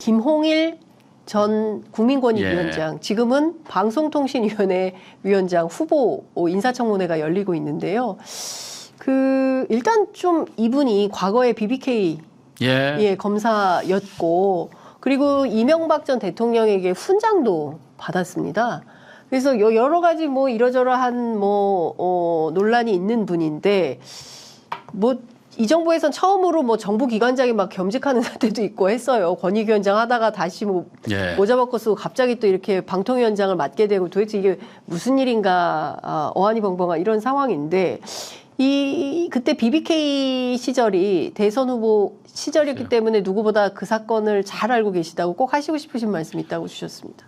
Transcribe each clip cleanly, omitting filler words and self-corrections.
김홍일 전 국민권익위원장, 지금은 방송통신위원회 위원장 후보 인사청문회가 열리고 있는데요. 일단 좀 이분이 과거에 BBK 검사였고, 그리고 이명박 전 대통령에게 훈장도 받았습니다. 그래서 여러 가지 뭐 이러저러한 논란이 있는 분인데, 이 정부에선 처음으로 정부 기관장이 막 겸직하는 사태도 있고 했어요. 권익위원장 하다가 다시 모자 벗고 쓰고 갑자기 또 이렇게 방통위원장을 맡게 되고, 도대체 이게 무슨 일인가, 어안이벙벙한 이런 상황인데, 그때 BBK 시절이 대선 후보 시절이었기 때문에 누구보다 그 사건을 잘 알고 계시다고 꼭 하시고 싶으신 말씀 있다고 주셨습니다.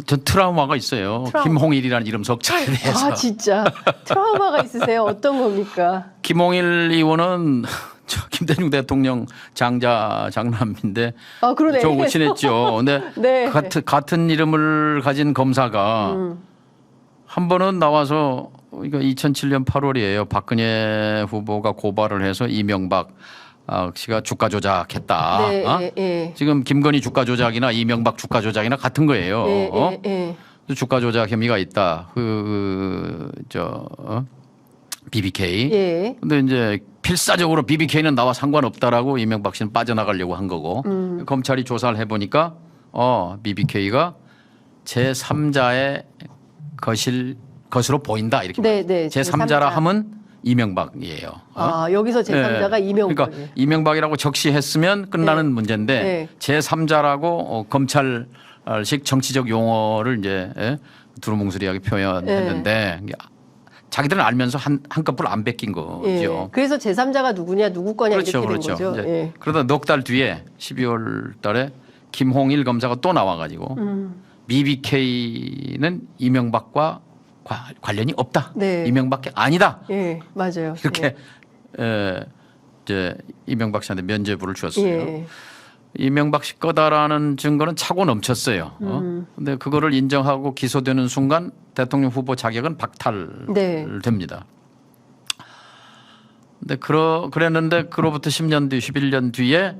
전 트라우마가 있어요. 김홍일이라는 이름 석자에 대해서. 아, 진짜 트라우마가 있으세요? 어떤 겁니까? 김홍일 의원은 김대중 대통령 장남인데 그러네. 저하고 친했죠. 근데 네. 같은 이름을 가진 검사가 한 번은 나와서, 이거 2007년 8월이에요. 박근혜 후보가 고발을 해서 이명박 씨가 주가 조작했다. 지금 김건희 주가 조작이나 이명박 주가 조작이나 같은 거예요. 주가 조작 혐의가 있다. BBK. 근데 이제 필사적으로 BBK는 나와 상관없다라고 이명박 씨는 빠져나가려고 한 거고, 검찰이 조사를 해보니까 BBK가 제3자의 것으로 보인다 이렇게. 제3자라 하면 이명박이에요. 여기서 제3자가 이명박. 그러니까 이명박이라고 적시했으면 끝나는 문제인데 제3자라고 검찰식 정치적 용어를 이제 두루뭉술하게 표현했는데 자기들은 알면서 한꺼풀 안 베낀 거죠. 그래서 제3자가 누구냐, 누구 거냐 이렇게 된 거죠. 그러다 넉 달 뒤에 12월 달에 김홍일 검사가 또 나와가지고 BBK는 이명박과 관련이 없다. 이명박이 아니다. 맞아요. 이렇게 이제 이명박 씨한테 면죄부를 주었어요. 이명박 씨 거다라는 증거는 차고 넘쳤어요. 근데 그거를 인정하고 기소되는 순간 대통령 후보 자격은 박탈됩니다. 근데 그랬는데 그로부터 10년 뒤, 11년 뒤에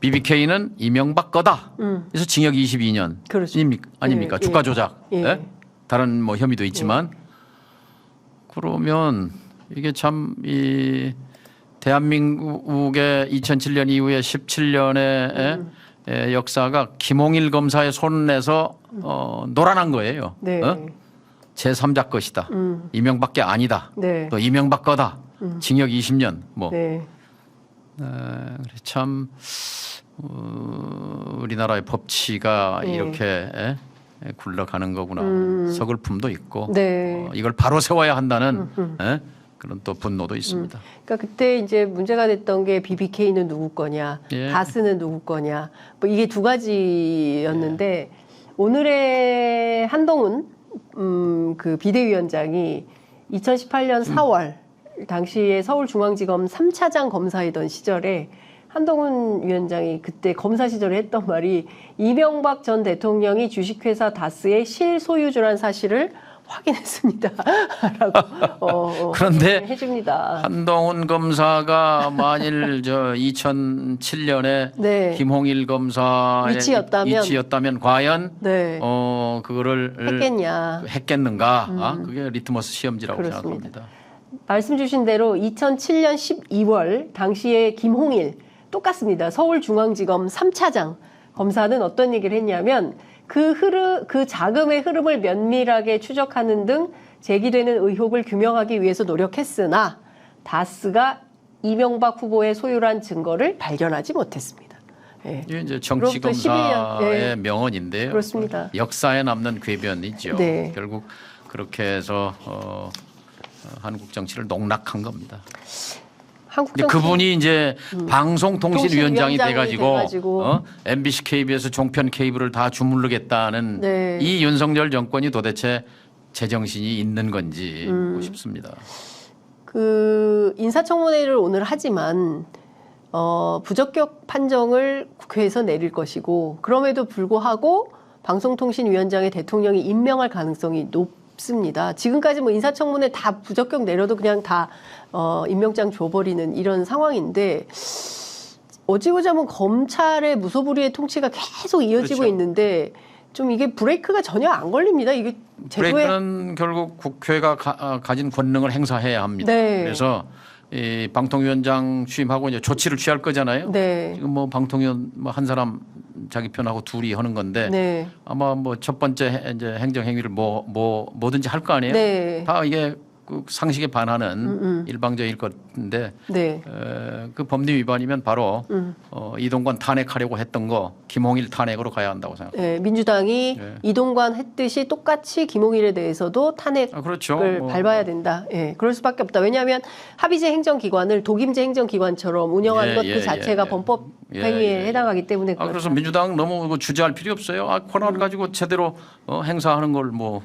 BBK는 이명박 거다. 그래서 징역 22년 아닙니까? 주가 조작. 다른 혐의도 있지만, 그러면 이게 참 대한민국의 2007년 이후에 17년의 역사가 김홍일 검사의 손에서 놀아난 거예요. 제3자 것이다. 이명박이 아니다. 또 이명박 거다. 징역 20년. 참 우리나라의 법치가 이렇게 굴러가는 거구나. 서글픔도 있고 이걸 바로 세워야 한다는 그런 또 분노도 있습니다. 그러니까 그때 이제 문제가 됐던 게 BBK는 누구 거냐, 다스는 누구 거냐, 이게 두 가지였는데 오늘의 한동훈 그 비대위원장이 2018년 4월 당시에 서울중앙지검 3차장 검사이던 시절에 한동훈 위원장이 그때 검사 시절에 했던 말이 이명박 전 대통령이 주식회사 다스의 실소유주란 사실을 확인했습니다. 라고 그런데 해줍니다. 한동훈 검사가 만일 2007년에 김홍일 검사의 위치였다면 과연 그거를 했겠는가? 그게 리트머스 시험지라고 생각합니다. 말씀 주신 대로 2007년 12월 당시에 김홍일 똑같습니다. 서울중앙지검 3차장 검사는 어떤 얘기를 했냐면 그 자금의 흐름을 면밀하게 추적하는 등 제기되는 의혹을 규명하기 위해서 노력했으나 다스가 이명박 후보의 소유란 증거를 발견하지 못했습니다. 이게 이제 정치검사의 명언인데요. 그렇습니다. 역사에 남는 궤변이죠. 결국 그렇게 해서 한국 정치를 농락한 겁니다. 그분이 이제 방송통신위원장이 돼가지고 MBC, KBS 종편 케이블을 다 주무르겠다는 이 윤석열 정권이 도대체 제정신이 있는 건지 묻고 싶습니다. 인사청문회를 오늘 하지만 부적격 판정을 국회에서 내릴 것이고, 그럼에도 불구하고 방송통신위원장의 대통령이 임명할 가능성이 높습니다. 지금까지 인사청문회 다 부적격 내려도 그냥 다 임명장 줘버리는 이런 상황인데, 어찌보자면 검찰의 무소불위의 통치가 계속 이어지고 그렇죠. 있는데 좀 이게 브레이크가 전혀 안 걸립니다. 이게 제도에 브레이크는 결국 국회가 가진 권능을 행사해야 합니다. 네. 그래서 이 방통위원장 취임하고 이제 조치를 취할 거잖아요. 네. 지금 뭐 방통위원 뭐 한 사람 자기 편하고 둘이 하는 건데 네. 아마 뭐 첫 번째 이제 행정행위를 뭐든지 할 거 아니에요. 네. 다 이게 그 상식에 반하는 일방적일 건데 네. 그 법리 위반이면 바로 이동관 탄핵하려고 했던 거 김홍일 탄핵으로 가야 한다고 생각합니다. 네, 민주당이 네. 이동관 했듯이 똑같이 김홍일에 대해서도 탄핵을 그렇죠. 밟아야 된다. 예, 그럴 수밖에 없다. 왜냐하면 합의제 행정기관을 독임제 행정기관처럼 운영하는 것 그 자체가 범법 행위에 해당하기 때문에 그래서 민주당 너무 주저할 필요 없어요. 코로나를 가지고 제대로 행사하는 걸 뭐